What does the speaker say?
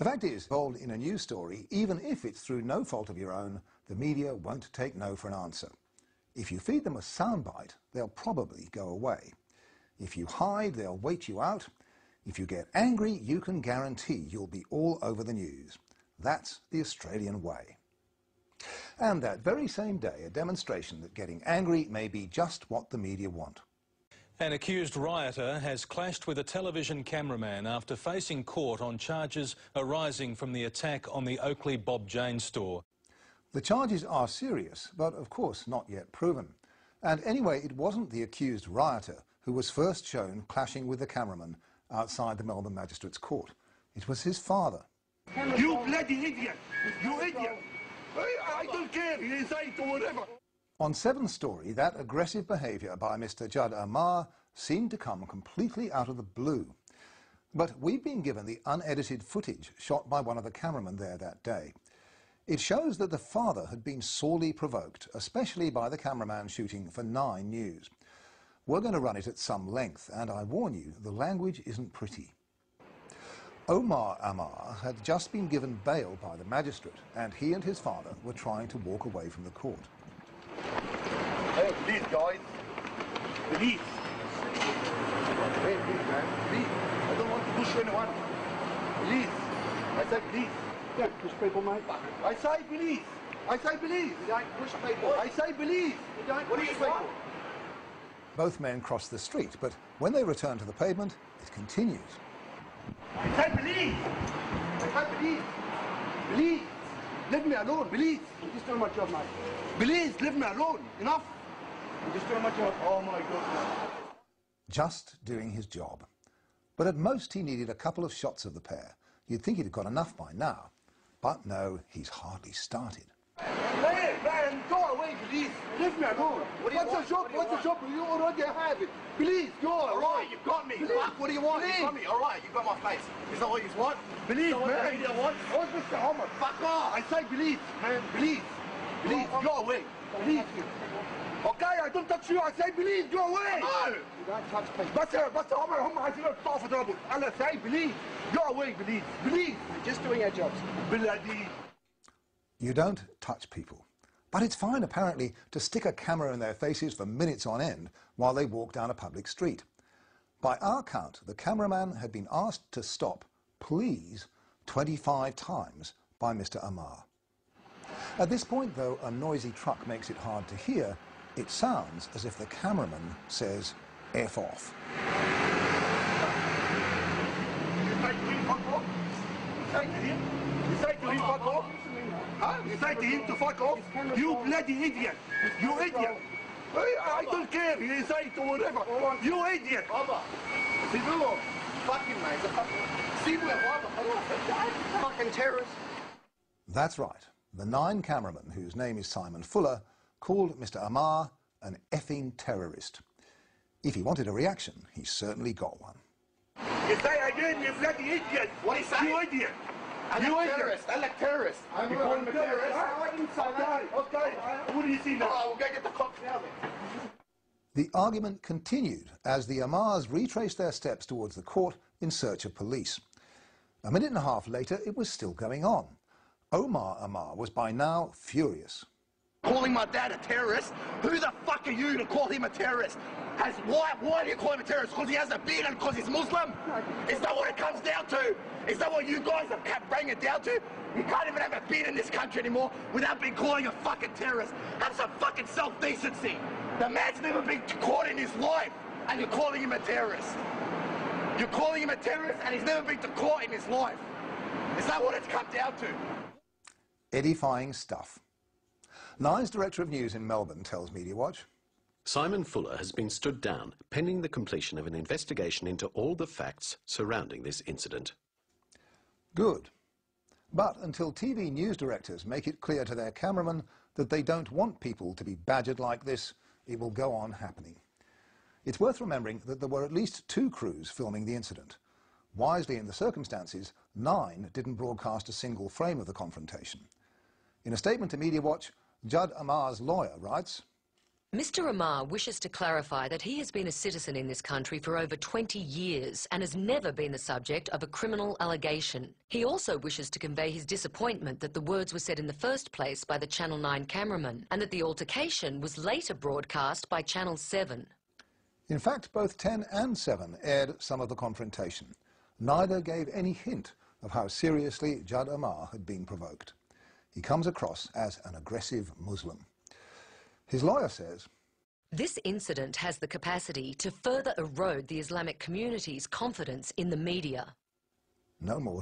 The fact is, involved in a news story, even if it's through no fault of your own, the media won't take no for an answer. If you feed them a soundbite, they'll probably go away. If you hide, they'll wait you out. If you get angry, you can guarantee you'll be all over the news. That's the Australian way. And that very same day, a demonstration that getting angry may be just what the media want. An accused rioter has clashed with a television cameraman after facing court on charges arising from the attack on the Oakley Bob Jane store. The charges are serious, but of course not yet proven. And anyway, it wasn't the accused rioter who was first shown clashing with the cameraman outside the Melbourne Magistrates Court. It was his father. You bloody idiot! You idiot! I don't care, he's 8 or whatever. On 7 Story, that aggressive behaviour by Mr. Judd Amar seemed to come completely out of the blue. But we've been given the unedited footage shot by one of the cameramen there that day. It shows that the father had been sorely provoked, especially by the cameraman shooting for 9 News. We're going to run it at some length, and I warn you, the language isn't pretty. Omar Amar had just been given bail by the magistrate, and he and his father were trying to walk away from the court. Hey, please, guys. Please. Hey, please, man. Please. I don't want to push anyone. Please. I say please. You don't push people, mate. I say please. I say please. You don't push people. I say please. You don't What push do you people. want? Both men crossed the street, but when they return to the pavement, it continues. I say please. I say please. Please. Leave me alone, please. I'm just doing my job, mate. Please, leave me alone. Enough. I'm just doing my job. Oh, my God. Just doing his job. But at most he needed a couple of shots of the pair. You'd think he'd have got enough by now. But no, he's hardly started. Hey, man, go away, please. Leave me alone. What's the job? What's the job? You already have it. Please, go away. All right, you've got me. Fuck, what do you want? Please. You've got me. All right, you've got my face. Is that what you want? Please, Is that what the man. media wants? What's Mr. Homer? Fuck off. I say please, man, please. Please, go away. Please. Okay, I don't touch you. I say please, go away. No. You don't touch people. بس هم عايزين يقطعوا في ضربه. أنا say please, go away, please. Please. We're just doing our jobs. بلادي. You don't touch people. But it's fine, apparently, to stick a camera in their faces for minutes on end while they walk down a public street. By our count, the cameraman had been asked to stop, please, 25 times by Mr. Amar. At this point, though, a noisy truck makes it hard to hear. It sounds as if the cameraman says, F off. You say to him, fuck off. You say to him. You say to him, fuck off. Huh? You say to him to fuck off. You bloody idiot. You idiot. I don't care. You say it or whatever. You idiot. Civil. Fucking mate. Civil. Fucking terrorist. That's right. The 9 cameraman, whose name is Simon Fuller, called Mr. Amar an effing terrorist. If he wanted a reaction, he certainly got one. You say again, you bloody idiot. What do you say? You idiot. I You like idiot. terrorist. I like terrorist. You call him a terrorist? I didn't say that. Okay. What do you see now? All right, we'll go get the cops now then. The argument continued as the Amars retraced their steps towards the court in search of police. A minute and a half later, it was still going on. Omar Amar was by now furious. Calling my dad a terrorist? Who the fuck are you to call him a terrorist? Why do you call him a terrorist? Because he has a beard and because he's Muslim? Is that what it comes down to? Is that what you guys have kept bringing it down to? You can't even have a beard in this country anymore without being calling a fucking terrorist. Have some fucking self-decency. The man's never been caught in his life and you're calling him a terrorist. You're calling him a terrorist and he's never been caught in his life. Is that what it's come down to? Edifying stuff. Nine's Director of News in Melbourne tells Media Watch. Simon Fuller has been stood down pending the completion of an investigation into all the facts surrounding this incident. Good. But until TV news directors make it clear to their cameramen that they don't want people to be badgered like this, it will go on happening. It's worth remembering that there were at least 2 crews filming the incident. Wisely in the circumstances, 9 didn't broadcast a single frame of the confrontation. In a statement to Media Watch, Judd Amar's lawyer writes, Mr. Amar wishes to clarify that he has been a citizen in this country for over 20 years and has never been the subject of a criminal allegation. He also wishes to convey his disappointment that the words were said in the first place by the Channel 9 cameraman and that the altercation was later broadcast by Channel 7. In fact, both 10 and 7 aired some of the confrontation. Neither gave any hint of how seriously Judd Amar had been provoked. He comes across as an aggressive Muslim. His lawyer says, This incident has the capacity to further erode the Islamic community's confidence in the media. no more